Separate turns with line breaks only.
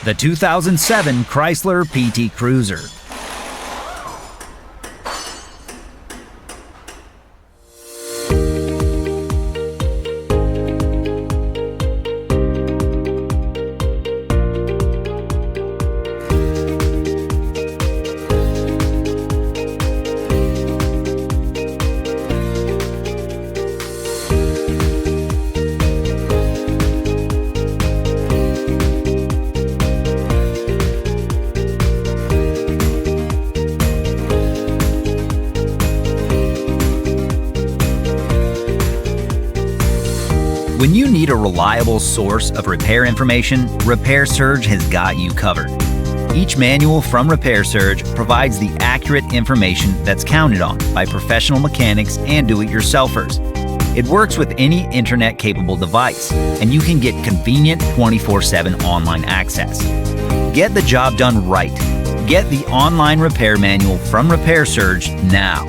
The 2007 Chrysler PT Cruiser. When you need a reliable source of repair information, Repair Surge has got you covered. Each manual from Repair Surge provides the accurate information that's counted on by professional mechanics and do-it-yourselfers. It works with any internet-capable device, and you can get convenient 24/7 online access. Get the job done right. Get the online repair manual from Repair Surge now.